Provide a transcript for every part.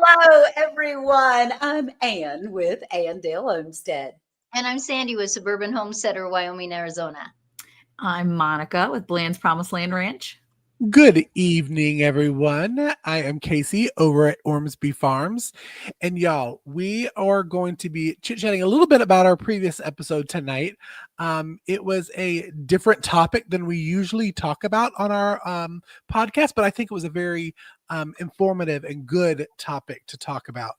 Hello, everyone. I'm Ann with Andale Homestead. And I'm Sandi with Suburban Homesteader, Wyoming, Arizona. I'm Monica with Bland's Promised Land Ranch. Good evening, everyone. I am Cayce over at Ormsby Farms. And y'all, we are going to be chit-chatting a little bit about our previous episode tonight. It was a different topic than we usually talk about on our podcast, but I think it was a very informative and good topic to talk about.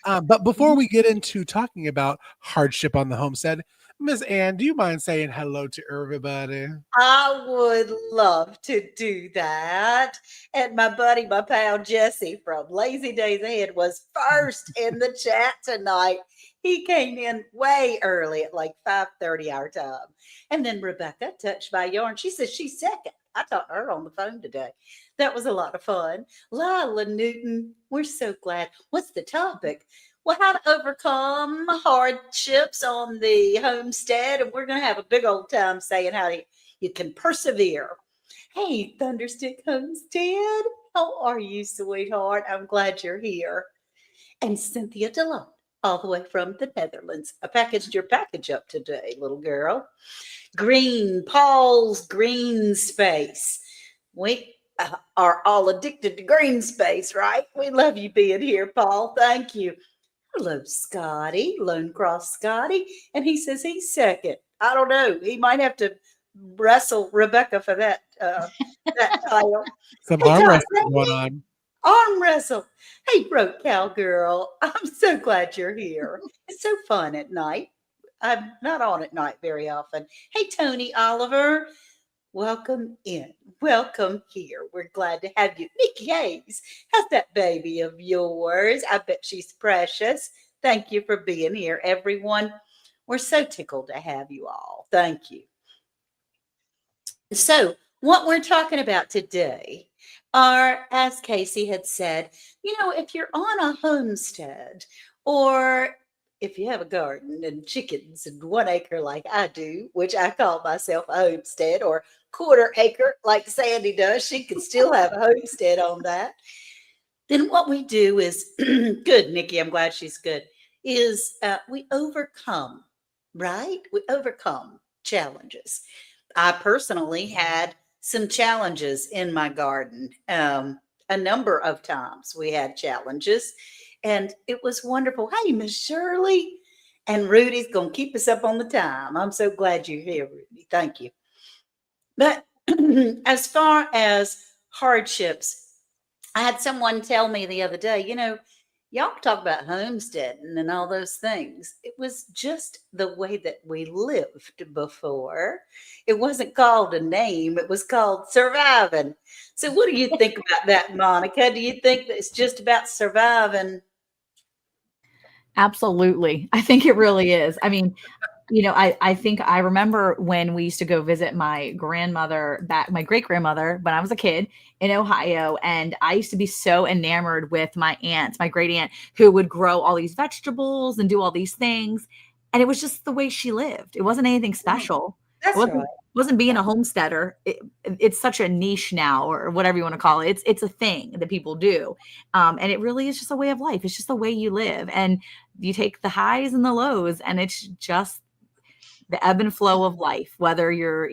But before we get into talking about hardship on the homestead, Miss Ann, do you mind saying hello to everybody? I would love to do that. And my buddy, my pal Jesse from Lazy Days Ahead was first in the chat tonight. He came in way early at like 5:30 our time. And then Rebecca touched my yarn. She says she's second. I talked to her on the phone today. That was a lot of fun. Lila Newton, we're so glad. What's the topic? Well, how to overcome hardships on the homestead. And we're going to have a big old time saying how you can persevere. Hey, Thunderstick Homestead, how are you, sweetheart? I'm glad you're here. And Cynthia DeLong, all the way from the Netherlands. I packaged your package up today, little girl. Paul's Green Space. We are all addicted to green space, right? We love you being here, Paul. Thank you. Hello, Scotty, Lone Cross Scotty. And he says he's second. I don't know. He might have to wrestle Rebecca for that title. Some arm wrestling going on. Arm wrestle. Hey, Broke Cowgirl. I'm so glad you're here. It's so fun at night. I'm not on at night very often. Hey, Tony Oliver. Welcome in. Welcome here. We're glad to have you. Nikki Hayes, how's that baby of yours? I bet she's precious. Thank you for being here, everyone. We're so tickled to have you all. Thank you. So, what we're talking about today are, as Cayce had said, if you're on a homestead or if you have a garden and chickens and 1 acre like I do, which I call myself a homestead, or quarter acre like Sandi does, she can still have a homestead on that. Then what we do is, good, Nikki, I'm glad she's good, is we overcome, right? We overcome challenges. I personally had some challenges in my garden. A number of times we had challenges. And it was wonderful. Hey, Miss Shirley. And Rudy's going to keep us up on the time. I'm so glad you're here, Rudy. Thank you. But as far as hardships, I had someone tell me the other day, y'all talk about homesteading and all those things. It was just the way that we lived before. It wasn't called a name. It was called surviving. So what do you think about that, Monica? Do you think that it's just about surviving? Absolutely. I think it really is. I mean, I think I remember when we used to go visit my great grandmother when I was a kid in Ohio. And I used to be so enamored with my great aunt, who would grow all these vegetables and do all these things. And it was just the way she lived. It wasn't anything special. That's right. It wasn't being a homesteader. It's such a niche now, or whatever you want to call it. It's a thing that people do. And it really is just a way of life. It's just the way you live. And you take the highs and the lows, and it's just the ebb and flow of life. Whether you're,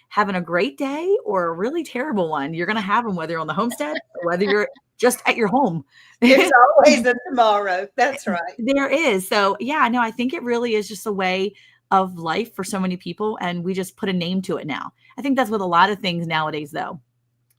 having a great day or a really terrible one, you're going to have them, whether you're on the homestead or whether you're just at your home. There's always a tomorrow. That's right. There is. So yeah, no, I think it really is just a way of life for so many people. And we just put a name to it now. I think that's with a lot of things nowadays, though.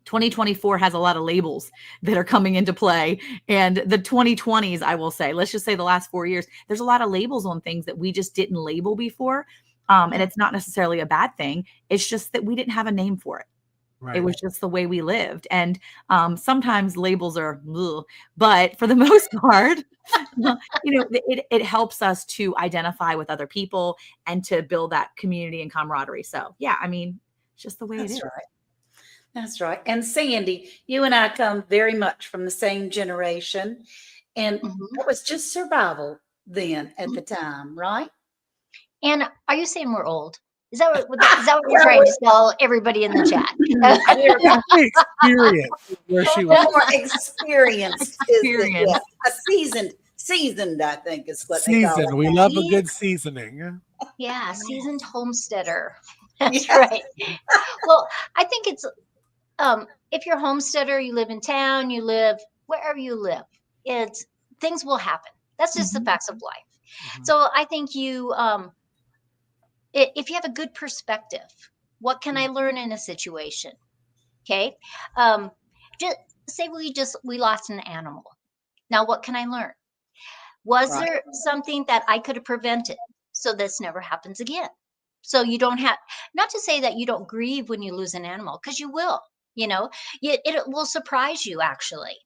2024 has a lot of labels that are coming into play. And the 2020s, I will say, let's just say the last 4 years, there's a lot of labels on things that we just didn't label before. And it's not necessarily a bad thing. It's just that we didn't have a name for it. Right. It was just the way we lived. And sometimes labels are, ugh, but for the most part, it helps us to identify with other people and to build that community and camaraderie. So yeah, I mean, it's just the way it is. Right. That's right. And Sandi, you and I come very much from the same generation. And it was just survival then at the time, right? And are you saying we're old? Is that what you're trying to tell everybody in the chat? Experience where she was. More experienced is the, Experience. a seasoned, I think is what they call Season. it. We love a good seasoning. Yeah, seasoned homesteader. That's Yeah. right. Well, I think it's if you're a homesteader, you live in town, you live wherever you live, it's things will happen. That's just the facts of life. Mhm. So I think you if you have a good perspective, what can I learn in a situation? Okay. Just say we lost an animal. Now what can I learn? Was Right. there something that I could have prevented so this never happens again? So you don't have, not to say that you don't grieve when you lose an animal, because you will, you know, it will surprise you actually.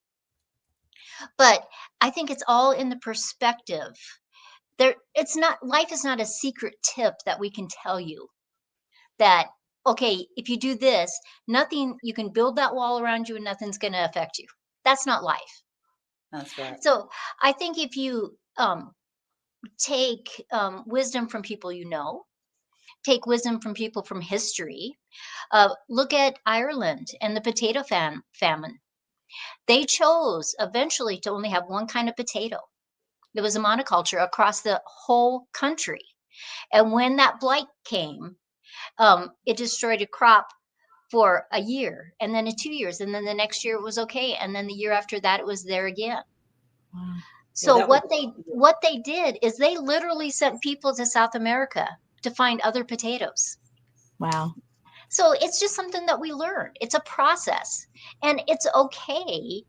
But I think it's all in the perspective. It's not, life is not a secret tip that we can tell you that, okay, if you do this, nothing, you can build that wall around you and nothing's going to affect you. That's not life. That's right. So I think if you take wisdom from people you know, take wisdom from people from history. Look at Ireland and the potato famine. They chose eventually to only have one kind of potato. It was a monoculture across the whole country. And when that blight came, it destroyed a crop for a year, and then 2 years, and then the next year it was okay, and then the year after that it was there again. Wow. So that was- what they did is they literally sent people to South America to find other potatoes. Wow. So it's just something that we learn. It's a process, and it's okay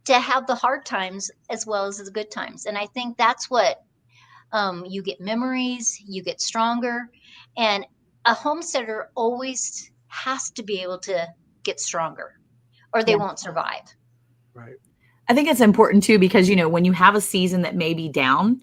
to have the hard times as well as the good times. And I think that's what you get memories, you get stronger, and a homesteader always has to be able to get stronger, or they Yeah. won't survive. Right. I think it's important too, because, when you have a season that may be down,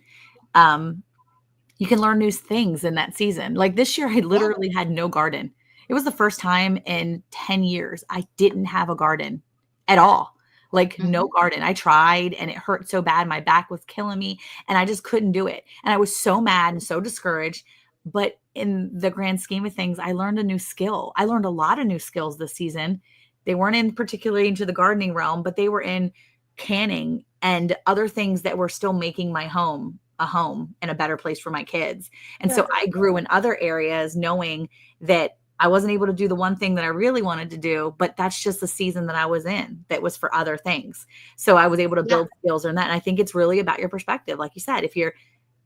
you can learn new things in that season. Like this year, I literally had no garden. It was the first time in 10 years I didn't have a garden at all. Like no garden. I tried and it hurt so bad. My back was killing me and I just couldn't do it. And I was so mad and so discouraged. But in the grand scheme of things, I learned a new skill. I learned a lot of new skills this season. They weren't in particularly into the gardening realm, but they were in canning and other things that were still making my home a home and a better place for my kids. And so I grew in other areas knowing that I wasn't able to do the one thing that I really wanted to do, but that's just the season that I was in that was for other things. So I was able to build skills in that. And I think it's really about your perspective. Like you said, if you're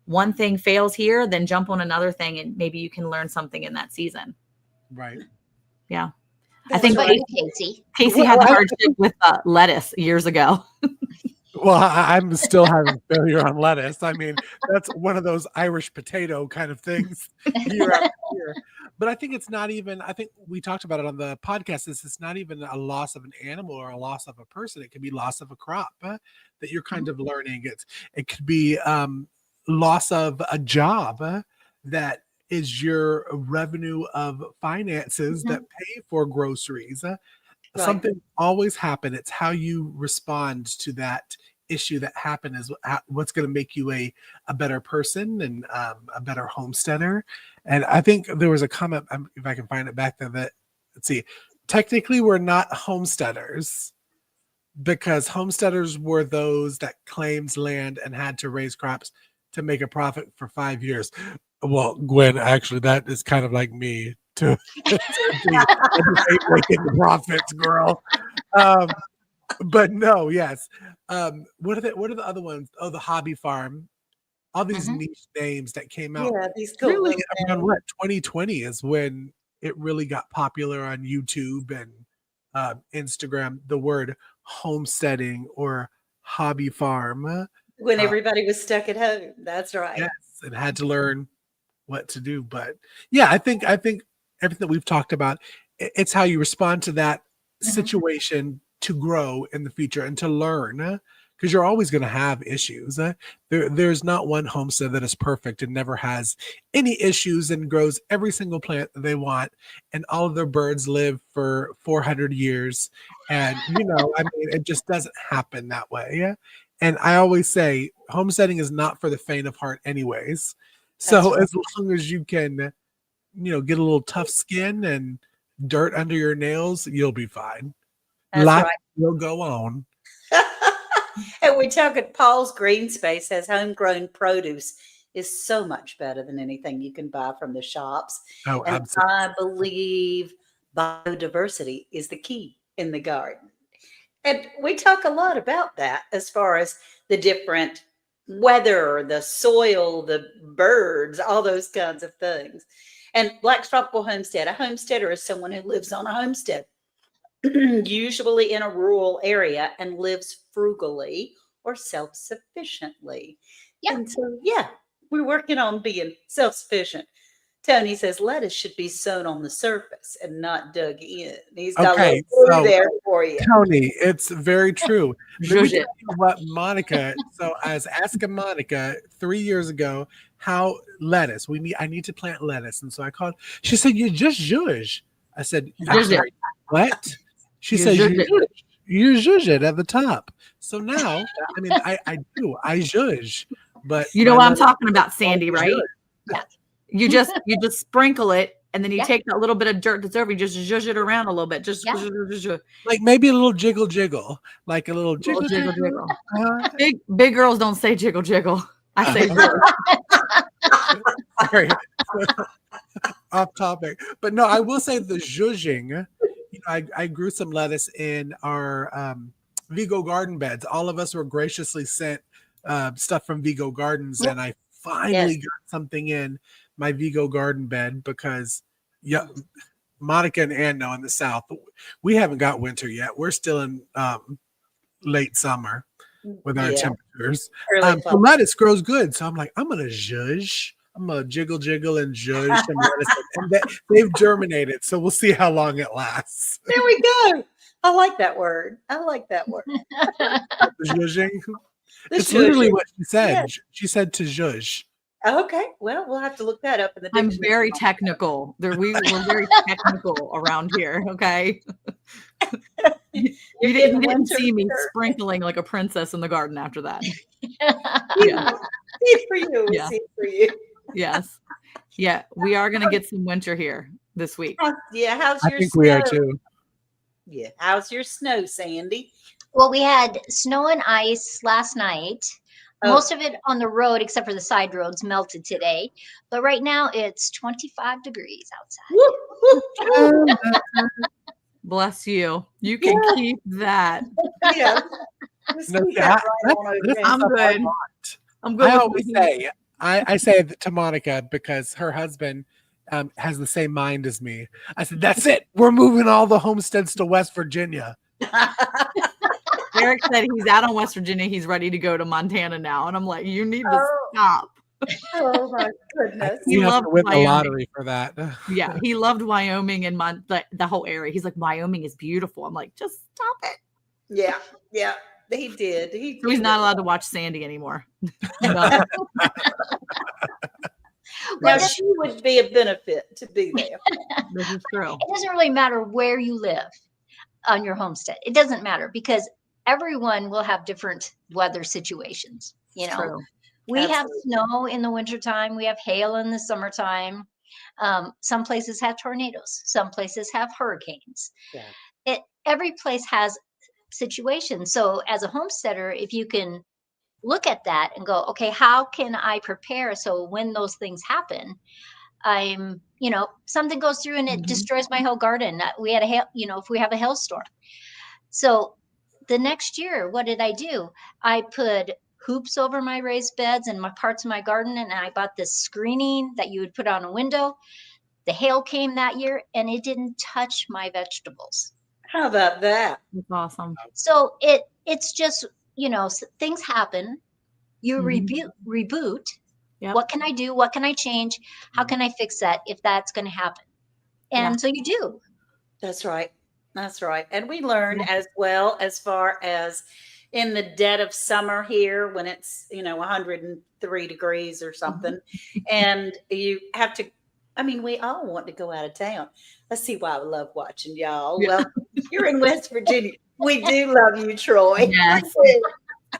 one thing fails here, then jump on another thing and maybe you can learn something in that season. Right. Yeah. That's I think What about you, Cayce? Cayce had the hardship with lettuce years ago. Well, I'm still having failure on lettuce. I mean, that's one of those Irish potato kind of things year after year. But I think it's not even, I think we talked about it on the podcast, it's not even a loss of an animal or a loss of a person. It could be loss of a crop that you're kind of learning. It could be loss of a job that is your revenue of finances that pay for groceries. Something always happen. It's how you respond to that issue that happened is what's going to make you a better person and a better homesteader. And I think there was a comment, if I can find it back there, that, let's see, technically we're not homesteaders because homesteaders were those that claimed land and had to raise crops to make a profit for 5 years. Well, Gwen, actually, that is kind of like me too. I just hate making the profits, girl. But no, yes. What are the other ones? Oh, the hobby farm. All these niche names that came out. Yeah, these cool Really little around what 2020 is when it really got popular on YouTube and Instagram. The word homesteading or hobby farm. when everybody was stuck at home. That's right. Yes, and had to learn what to do. But yeah, I think everything that we've talked about, it's how you respond to that situation to grow in the future and to learn, because you're always going to have issues. There's not one homestead that is perfect and never has any issues and grows every single plant that they want, and all of their birds live for 400 years. And I mean, it just doesn't happen that way. And I always say homesteading is not for the faint of heart anyways. So as long as you can get a little tough skin and dirt under your nails, you'll be fine. That's Life right. will go on. And we talk at Paul's Green Space has homegrown produce is so much better than anything you can buy from the shops. Oh, And absolutely. I believe biodiversity is the key in the garden. And we talk a lot about that as far as the different weather, the soil, the birds, all those kinds of things. And Black's Tropical Homestead, a homesteader is someone who lives on a homestead, usually in a rural area, and lives frugally or self sufficiently. Yeah. And so, yeah, we're working on being self sufficient. Tony says lettuce should be sown on the surface and not dug in. He's got a Okay, little clue so there for you. Tony, it's very true. Let me Zhuzh tell it. you what Monica. So I was asking Monica 3 years ago how lettuce. I need to plant lettuce, and so I called. She said, "You just zhuzh." I said, "I'm Zhuzh it. sorry, what?" She You says, zhuzh it. "You zhuzh it at the top." So now, I mean, I do. I zhuzh, but You know my what I'm lettuce talking about, don't Sandy, right? zhuzh. Yeah. You just sprinkle it, and then you Yeah. take that little bit of dirt that's over, you just zhuzh it around a little bit. Just Yeah. zhuzh. Like maybe a little jiggle jiggle, like a little Little jiggle jiggle jiggle. jiggle. Big girls don't say jiggle jiggle. I say zhuzh. Sorry. Off topic, but no, I will say the zhuzhing. I grew some lettuce in our Vigo garden beds. All of us were graciously sent stuff from Vigo Gardens, Yep. and I finally got something in my Vigo garden bed because Monica and Ann know in the South we haven't got winter yet. We're still in late summer with our temperatures. Early So fall. lettuce grows good, so I'm like, I'm gonna zhuzh. I'm gonna jiggle and zhuzh some lettuce, and they've germinated. So we'll see how long it lasts. There we go. I like that word. I like that word. Zhuzhing. The It's literally zhuzhing. what she said. Yes. She said to zhuzh. Okay. Well, we'll have to look that up in the I'm dictionary. very technical. We're very technical around here. Okay. You You're didn't getting see me winter. sprinkling like a princess in the garden after that. Yeah. See it for you. Yeah. See it for you. Yes. Yeah. We are going to get some winter here this week. Yeah. How's I your think snow? we are too. Yeah. How's your snow, Sandy? Well, we had snow and ice last night. Oh. Most of it on the road, except for the side roads, melted today. But right now it's 25 degrees outside. Woo, woo, woo. Bless you. You can keep that. Yeah. Just No, keep yeah, that right on over there. I'm good. I'm good. I with always my- say, I say that to Monica because her husband has the same mind as me. I said, that's it. We're moving all the homesteads to West Virginia. Eric said he's out on West Virginia. He's ready to go to Montana now. And I'm like, you need to stop. Oh my goodness. He You have loved to win the Wyoming. lottery for that. Yeah, he loved Wyoming and the whole area. He's like, Wyoming is beautiful. I'm like, just stop it. Yeah. Yeah. He did. So he's not allowed to watch Sandy anymore. No. Now she would be a benefit to be there. This is true. It doesn't really matter where you live on your homestead. It doesn't matter because everyone will have different weather situations. You know, True. we have Absolutely. snow in the wintertime. We have hail in the summertime. Some places have tornadoes. Some places have hurricanes. Yeah. Every place has situations. So as a homesteader, if you can look at that and go, okay, how can I prepare so when those things happen, I'm, something goes through and it destroys my whole garden. We had if we have a hailstorm. So the next year, what did I do? I put hoops over my raised beds and my parts of my garden, and I bought this screening that you would put on a window. The hail came that year and it didn't touch my vegetables. How about that? That's awesome. So it's just, things happen. You reboot. Yep. What can I do? What can I change? How can I fix that if that's going to happen? And so you do. That's right. That's right. And we learned as well, as far as in the dead of summer here when it's, 103 degrees or something, and you have to, we all want to go out of town. Let's see why I love watching y'all. Yeah. Well, you're in West Virginia. We do love you, Troy. Yes. We do.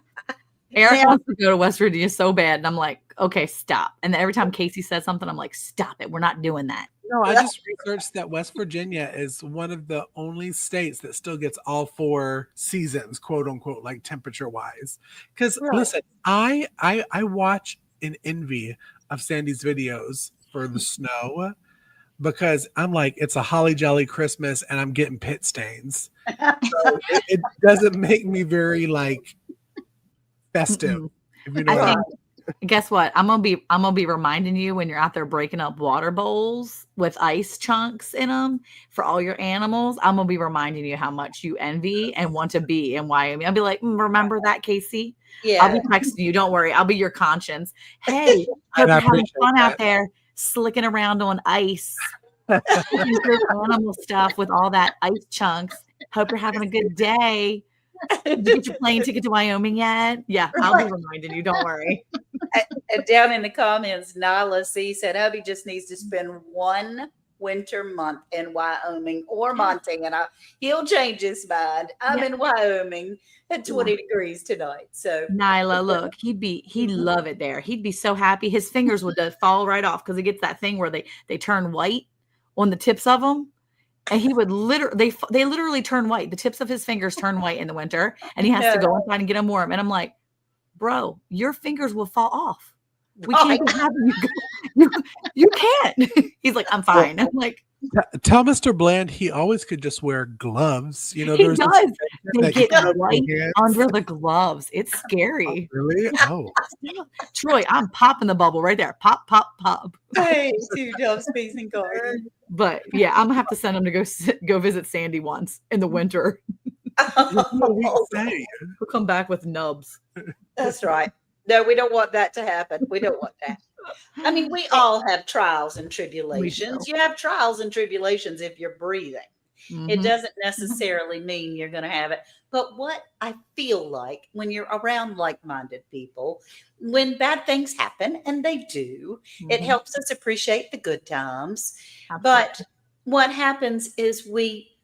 Eric Now- wants to go to West Virginia so bad. And I'm like, okay, stop. And then every time Casey says something, I'm like, stop it. We're not doing that. No, I just researched that West Virginia is one of the only states that still gets all 4 seasons, quote unquote, like temperature wise. Because Right. listen, I watch in envy of Sandy's videos for the snow because I'm like, it's a holly jolly Christmas and I'm getting pit stains. So it doesn't make me very like festive, Mm-mm. if you know I what I think, guess what? I'm gonna be reminding you when you're out there breaking up water bowls with ice chunks in them for all your animals. I'm gonna be reminding you how much you envy and want to be in Wyoming. I'll be like, remember that, Casey? I'll be Yeah. texting you. Don't worry. I'll be your conscience. Hey, And hope I you're having appreciate fun out that. there, slicking around on ice, looking through animal stuff with all that ice chunks. Hope you're having a good day. Did you get your plane ticket to Wyoming yet? Yeah, I'll be reminding you. Don't worry. And down in the comments, Nyla C said, hubby just needs to spend one winter month in Wyoming or Montana. He'll change his mind. I'm Yeah. in Wyoming at 20 degrees tonight. So, Nyla, look, he'd love it there. He'd be so happy. His fingers would fall right off because it gets that thing where they turn white on the tips of them. And he would they literally turn white. The tips of his fingers turn white in the winter, and he has to go inside and get them warm. And I'm like, bro, your fingers will fall off. We can't be having you go. You can't. He's like, I'm fine. I'm like, Tell Mr. Bland he always could just wear gloves. You know, he there's this does. They that get you can white put your hands. under the gloves. It's scary. Really? Oh, Troy, I'm popping the bubble right there. Pop, pop, pop. hey, two doves, peas, and garden. But yeah, I'm gonna have to send him to go visit Sandy once in the winter. what we say. He'll come back with nubs. That's right. No, we don't want that to happen. We don't want that. I mean, we all have trials and tribulations. You have trials and tribulations if you're breathing. It Mhm. doesn't necessarily mean you're going to have it. But what I feel like when you're around like minded people, when bad things happen, and they do, it Mhm. helps us appreciate the good times. Absolutely. But what happens is we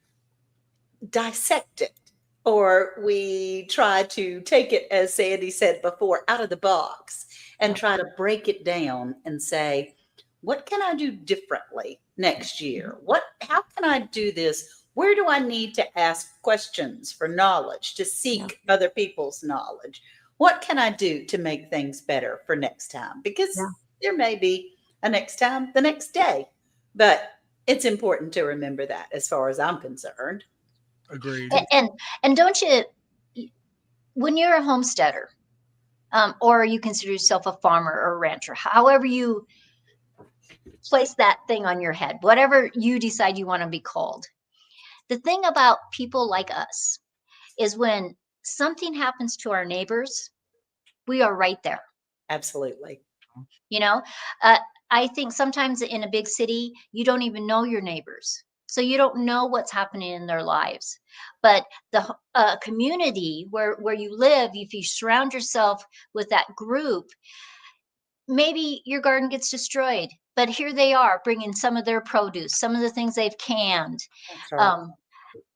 dissect it, or we try to take it, as Sandy said before, out of the box and Yep. try to break it down and say, what can I do differently next year? How can I do this? Where do I need to ask questions for knowledge, to seek other people's knowledge? What can I do to make things better for next time? Because Yeah. there may be a next time the next day, but it's important to remember that as far as I'm concerned. Agreed. And don't you, when you're a homesteader, or you consider yourself a farmer or a rancher, however you place that thing on your head, whatever you decide you want to be called. The thing about people like us is when something happens to our neighbors, we are right there. Absolutely. You know, I think sometimes in a big city, you don't even know your neighbors. So you don't know what's happening in their lives. But the community where you live, if you surround yourself with that group, maybe your garden gets destroyed, but here they are bringing some of their produce, some of the things they've canned. That's right.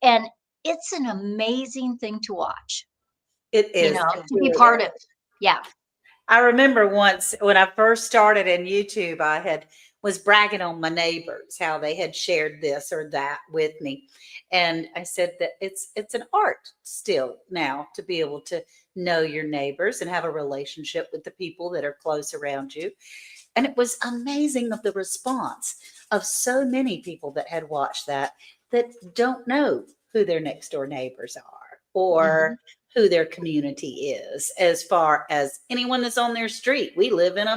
And it's an amazing thing to watch, It you is. know, It to be really part is. of. Yeah. I remember once when I first started in YouTube, was bragging on my neighbors how they had shared this or that with me, and I said that it's an art still now to be able to know your neighbors and have a relationship with the people that are close around you. And it was amazing of the response of so many people that had watched that don't know who their next door neighbors are, or who their community is, as far as anyone that's on their street. We live in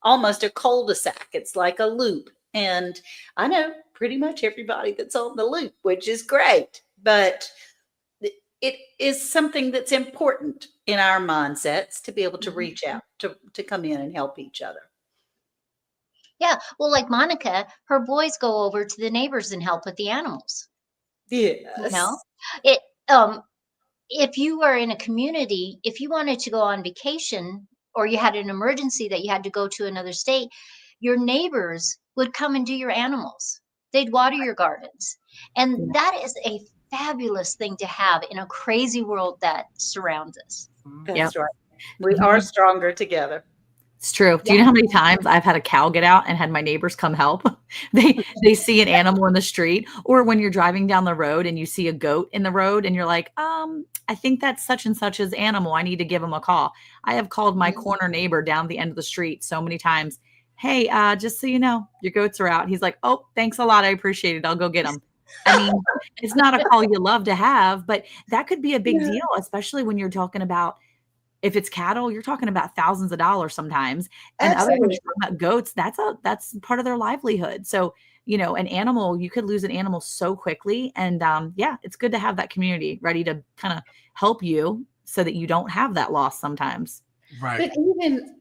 almost a cul-de-sac. It's like a loop. And I know pretty much everybody that's on the loop, which is great. But it is something that's important in our mindsets to be able to reach out, to come in and help each other. Yeah. Well, like Monica, her boys go over to the neighbors and help with the animals. You Yes. know, it if you were in a community, if you wanted to go on vacation or you had an emergency that you had to go to another state, your neighbors would come and do your animals. They'd water your gardens. And that is a fabulous thing to have in a crazy world that surrounds us. That's right. We are stronger together. It's true. Do you know how many times I've had a cow get out and had my neighbors come help? They see an animal in the street, or when you're driving down the road and you see a goat in the road and you're like, I think that's such and such's animal. I need to give him a call. I have called my corner neighbor down the end of the street so many times. Hey, just so you know, your goats are out. He's like, oh, thanks a lot. I appreciate it. I'll go get them. I mean, it's not a call you love to have, but that could be a big deal, especially when you're talking about, if it's cattle, you're talking about thousands of dollars sometimes. And other when Absolutely. you're talking about goats, that's part of their livelihood. So, an animal, you could lose an animal so quickly. And yeah, it's good to have that community ready to kind of help you so that you don't have that loss sometimes. Right. But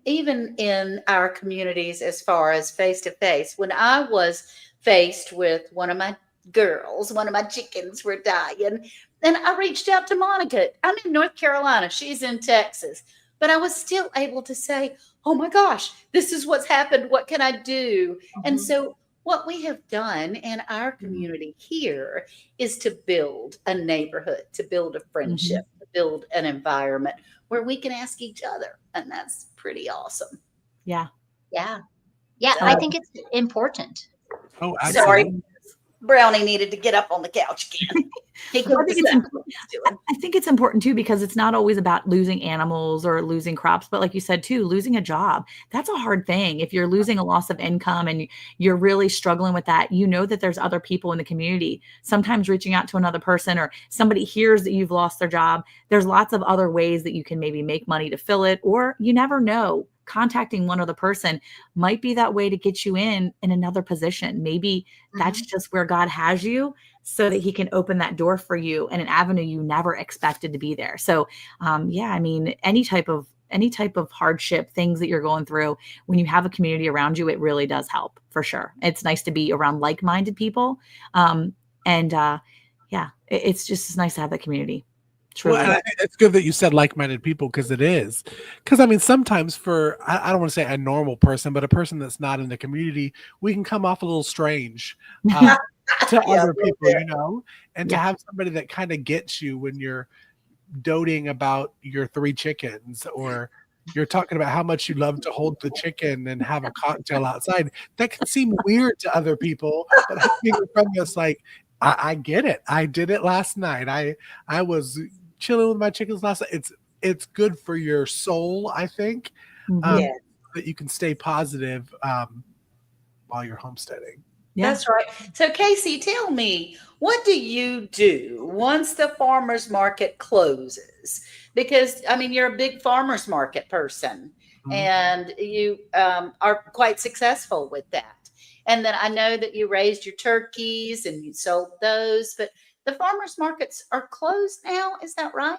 even in our communities, as far as face to face, when I was faced with one of my girls, one of my chickens were dying, and I reached out to Monica. I'm in North Carolina, she's in Texas, but I was still able to say, "Oh my gosh, this is what's happened. What can I do?" And so what we have done in our community here is to build a neighborhood, to build a friendship, to build an environment where we can ask each other. And that's pretty awesome. Yeah. Yeah. Yeah. So- I think it's important. Oh, Sorry, absolutely. Brownie needed to get up on the couch again. He I couldn't think it's decide important. what he's doing. I think it's important too, because it's not always about losing animals or losing crops, but like you said too, losing a job. That's a hard thing. If you're losing a loss of income and you're really struggling with that, that there's other people in the community. Sometimes reaching out to another person, or somebody hears that you've lost their job. There's lots of other ways that you can maybe make money to fill it, or you never know. Contacting one other person might be that way to get you in another position. Maybe that's just where God has you, so that he can open that door for you in an avenue you never expected to be there. So, yeah, I mean, any type of hardship, things that you're going through, when you have a community around you, it really does help for sure. It's nice to be around like-minded people. Yeah, it's just nice to have that community. Truly. Well, and I think it's good that you said like-minded people, because it is. Because I mean, sometimes I don't want to say a normal person, but a person that's not in the community, we can come off a little strange to Yeah, other a little people, and to Yeah. have somebody that kind of gets you when you're doting about your 3 chickens, or you're talking about how much you love to hold the chicken and have a cocktail outside. That can seem weird to other people, but having a friend that's like, I get it. I did it last night. I was chilling with my chickens last night. It's good for your soul, I think, Mhm. Yeah. that you can stay positive while you're homesteading. Yeah. That's right. So, Casey, tell me, what do you do once the farmer's market closes? Because, I mean, you're a big farmer's market person, Mhm. and you are quite successful with that. And then I know that you raised your turkeys and you sold those, but the farmer's markets are closed now. Is that right?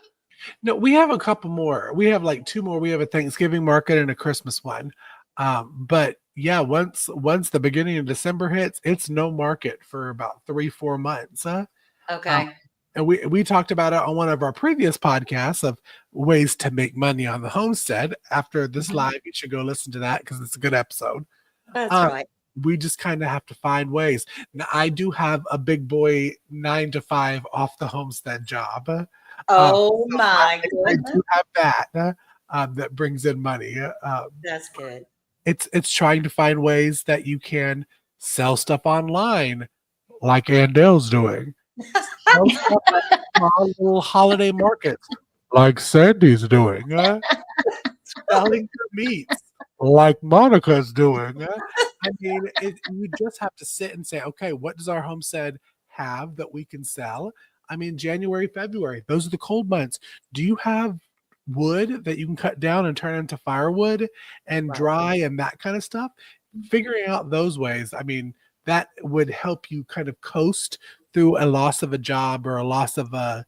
No, we have a couple more. We have like 2 more. We have a Thanksgiving market and a Christmas one. But yeah, once the beginning of December hits, it's no market for about 3-4 months. Okay. And we talked about it on one of our previous podcasts of ways to make money on the homestead. After this live, you should go listen to that, because it's a good episode. That's Uh, right. we just kind of have to find ways. Now, I do have a big boy 9 to 5 off the homestead job. Oh, So my I goodness. do have that that brings in money. That's good. It's trying to find ways that you can sell stuff online, like Andell's doing. Sell stuff at small little holiday markets, like Sandy's doing. Selling your meats, like Monica's doing. I mean, you just have to sit and say, okay, what does our homestead have that we can sell? I mean, January, February, those are the cold months. Do you have wood that you can cut down and turn into firewood and Right. dry and that kind of stuff? Figuring out those ways, I mean, that would help you kind of coast through a loss of a job, or a loss of uh,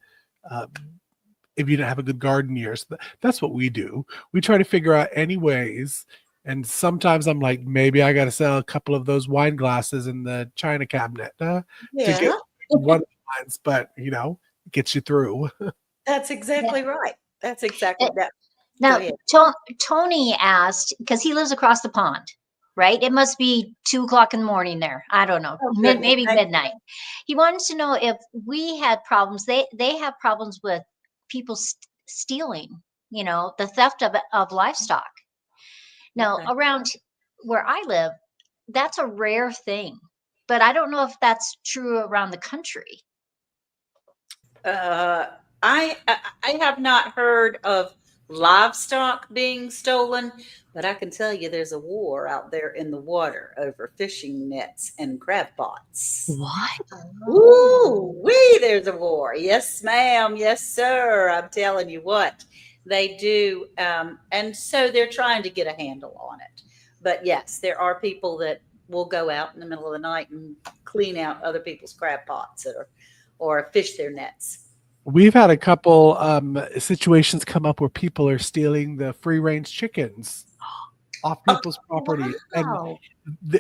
if you didn't have a good garden year. So that's what we do. We try to figure out any ways. And sometimes I'm like, maybe I got to sell a couple of those wine glasses in the china cabinet to Yeah. get one of the wines, but it gets you through. That's exactly right. That's exactly that. Now, ahead. Tony asked, because he lives across the pond, right? It must be 2 o'clock in the morning there. I don't know, Oh, goodness. maybe Thank you. midnight. He wanted to know if we had problems. They have problems with people stealing, the theft of livestock. Now, Okay. around where I live, that's a rare thing, but I don't know if that's true around the country. Uh, I have not heard of livestock being stolen, but I can tell you there's a war out there in the water over fishing nets and crab pots. What? Ooh, wee, there's a war. Yes, ma'am. Yes, sir. I'm telling you what they do. And so they're trying to get a handle on it. But yes, there are people that will go out in the middle of the night and clean out other people's crab pots or fish their nets. We've had a couple situations come up where people are stealing the free range chickens off Oh, people's property. And Wow.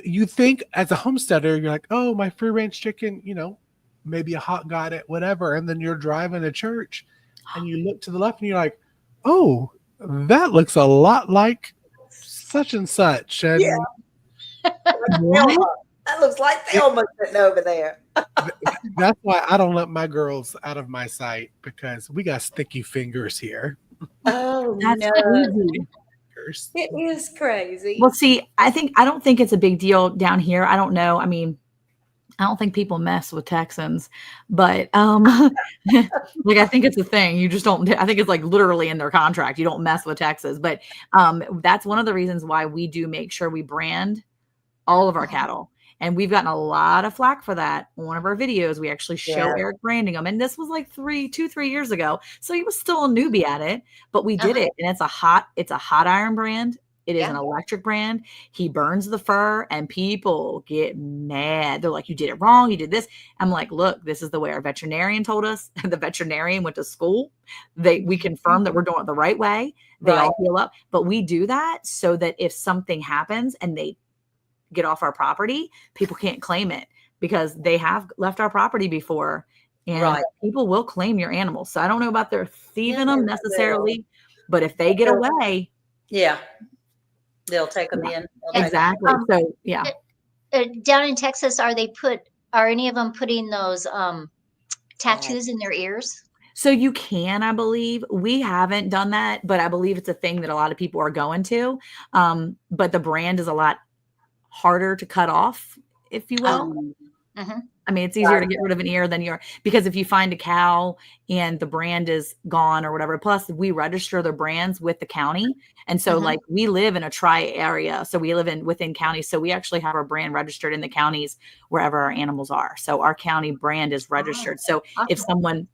you think as a homesteader, you're like, oh, my free range chicken, maybe a hawk got it, whatever. And then you're driving to church and you look to the left and you're like, oh, that looks a lot like such and such. yeah. And What? That looks like Thelma sitting over there. that's why I don't let my girls out of my sight, because we got sticky fingers here. Oh, That's no. crazy. It is crazy. Well, see, I don't think it's a big deal down here. I don't know. I mean, I don't think people mess with Texans, but like I think it's a thing. You just don't. I think it's like literally in their contract. You don't mess with Texas, but that's one of the reasons why we do make sure we brand all of our cattle. And we've gotten a lot of flack for that. On one of our videos, we actually show Yeah. Eric branding them. And this was like 3 years ago. So he was still a newbie at it, but we did it. And it's a hot iron brand. It is an electric brand. He burns the fur and people get mad. They're like, you did it wrong. You did this. I'm like, look, this is the way our veterinarian told us. The veterinarian went to school. We confirmed that we're doing it the right way. They Right. all heal up. But we do that so that if something happens and they get off our property, people can't claim it, because they have left our property before, and Right. people will claim your animals. So I don't know about their thieving Yeah, them they necessarily, but if they get away, Yeah. They'll take them Yeah. in. They'll take 'em. exactly. So yeah. Down in Texas, are any of them putting those tattoos in their ears? So you can, I believe. We haven't done that, but I believe it's a thing that a lot of people are going to. But the brand is a lot harder to cut off, if you will. Mhm. I mean, it's easier to get rid of an ear than because if you find a cow and the brand is gone or whatever, plus we register the brands with the county. And so like we live in a area. So we live within counties. So we actually have our brand registered in the counties wherever our animals are. So our county brand is registered. So if someone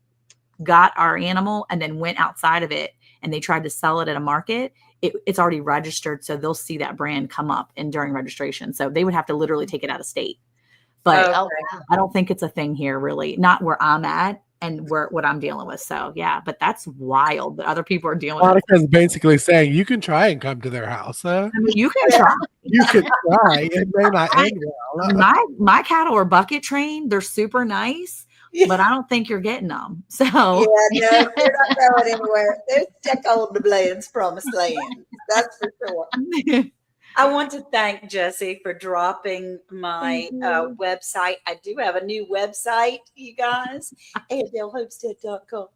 got our animal and then went outside of it and they tried to sell it at a market, it's already registered. So they'll see that brand come up during registration. So they would have to literally take it out of state. But Okay. I don't think it's a thing here, really. Not where I'm at and what I'm dealing with. So yeah, but that's wild that other people are dealing with. Monica's basically saying you can try and come to their house. I mean, you can try. You can try. It may not end well. My cattle are bucket trained. They're super nice, but I don't think you're getting them. So Yeah, no, they're not going anywhere. They're stuck on the Blaine's promised land. That's for sure. I want to thank Jesse for dropping my website. I do have a new website, you guys, ADLHomestead.com.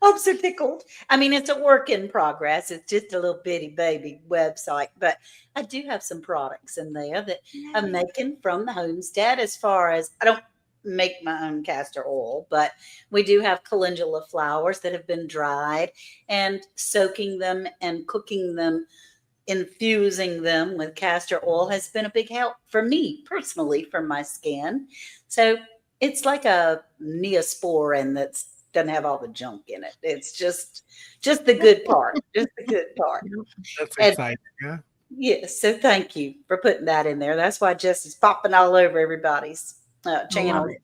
I'm so tickled. I mean, it's a work in progress. It's just a little bitty baby website, but I do have some products in there that I'm making from the homestead. As far as I don't make my own castor oil, but we do have calendula flowers that have been dried, and soaking them and cooking them, infusing them with castor oil has been a big help for me personally for my skin. So it's like a Neosporin that doesn't have all the junk in it. It's just the good part, just the good part. That's And- exciting. Yeah. Yes, so thank you for putting that in there. That's why Jesse's popping all over everybody's channel. it.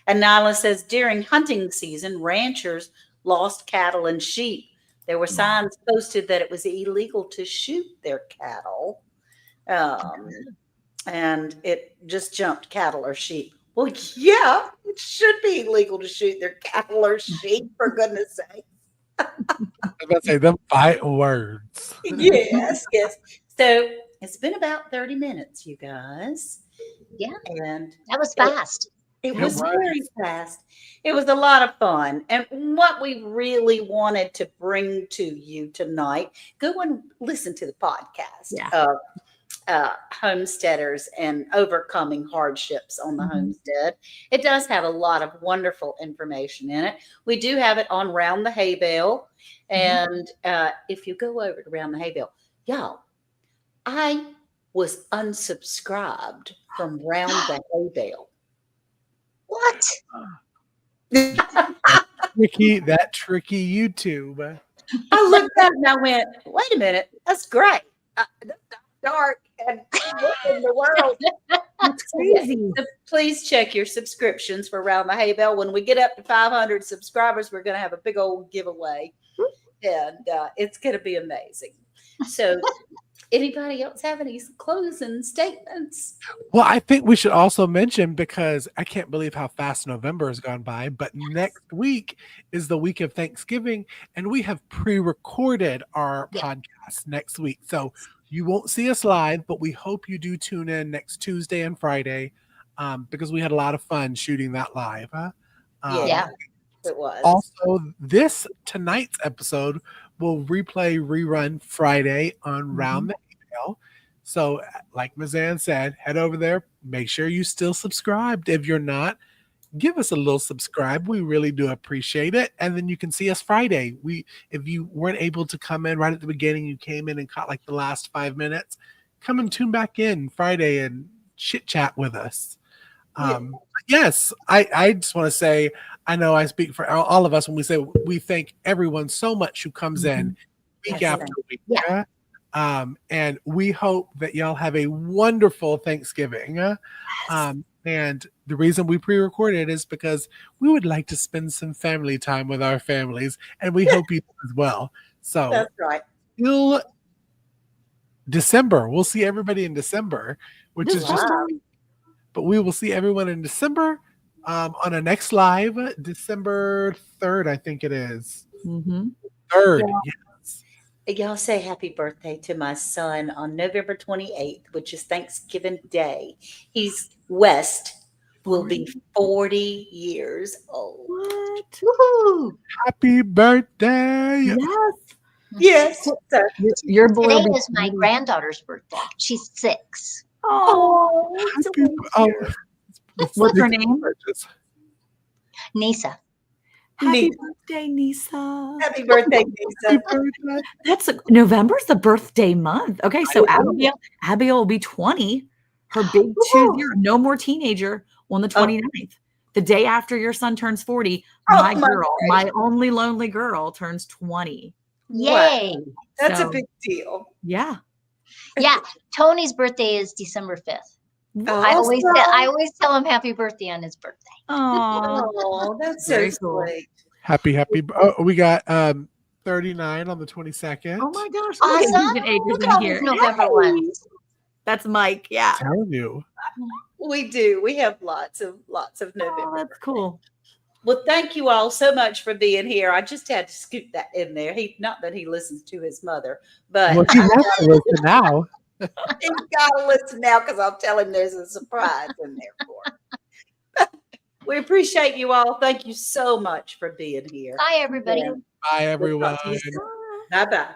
And Nyla says during hunting season, ranchers lost cattle and sheep. There were signs posted that it was illegal to shoot their cattle. And it just jumped cattle or sheep. Well, yeah, it should be illegal to shoot their cattle or sheep, for goodness sake. I was about to say them fighting words. Yes, yes. So it's been about 30 minutes, you guys. Yeah. And That was fast. It It was was. very fast. It was a lot of fun. And what we really wanted to bring to you tonight, go and listen to the podcast Yeah. of homesteaders and overcoming hardships on the Mhm. homestead. It does have a lot of wonderful information in it. We do have it on Round the Hay Bale. And if you go over to Round the Hay Bale, y'all, I was unsubscribed from Round the Hay Bale. What? That tricky YouTube. I looked up and I went, wait a minute, that's great. That's dark and what in the world? That's Yeah, crazy. so please check your subscriptions for Round the Hay Bale. When we get up to 500 subscribers, we're going to have a big old giveaway, and it's going to be amazing. So, anybody else have any closing statements? Well, I think we should also mention, because I can't believe how fast November has gone by, but next week is the week of Thanksgiving, and we have pre-recorded our Yeah. podcast next week. So you won't see us live, but we hope you do tune in next Tuesday and Friday, because we had a lot of fun shooting that live. Yeah, it was. Also, tonight's episode will rerun Friday on Round the Email. So, like Ms. Ann said, head over there. Make sure you still subscribed. If you're not, give us a little subscribe. We really do appreciate it. And then you can see us Friday. If you weren't able to come in right at the beginning, you came in and caught like the last 5 minutes, come and tune back in Friday and chit chat with us. Yes, I just want to say, I know I speak for all of us when we say we thank everyone so much who comes in week Yes, after week. Yeah. And we hope that y'all have a wonderful Thanksgiving. And the reason we pre-recorded is because we would like to spend some family time with our families, and we hope you do as well. So That's right. till December, we'll see everybody in December, which is just. But we will see everyone in December on our next live, December 3rd, I think it is. 3rd, yes. Y'all say happy birthday to my son on November 28th, which is Thanksgiving Day. He's West, will be 40 years old. What? Woohoo! Happy birthday! Yes. Yes. So, Your boy. Today will be is my 20. granddaughter's birthday. She's 6. Oh, Oh, what's her name? Nisa. Happy Nisa. birthday, Nisa. happy birthday, Lisa. That's November's the birthday month. Okay, so Abigail will be 20. Her big 20, no more teenager, on the 29th. The day after your son turns 40, my girl, my only lonely girl, turns 20. Yay. Wow. That's So, a big deal. Yeah. Yeah. Tony's birthday is December 5th. Oh, I always tell him happy birthday on his birthday. Oh, that's so Very cool. sweet. Happy. Oh, we got 39 on the 22nd. Oh my gosh. Awesome. Look Look at all these November ones. That's Mike. Yeah. I'm telling you. We do. We have lots of November. Oh, that's cool. Well, thank you all so much for being here. I just had to scoot that in there. Not that he listens to his mother, but Well, he has to listen now. he's got to listen now because I'll tell him there's a surprise in there for him. We appreciate you all. Thank you so much for being here. Bye, everybody. Yeah. Bye, everyone. Bye-bye.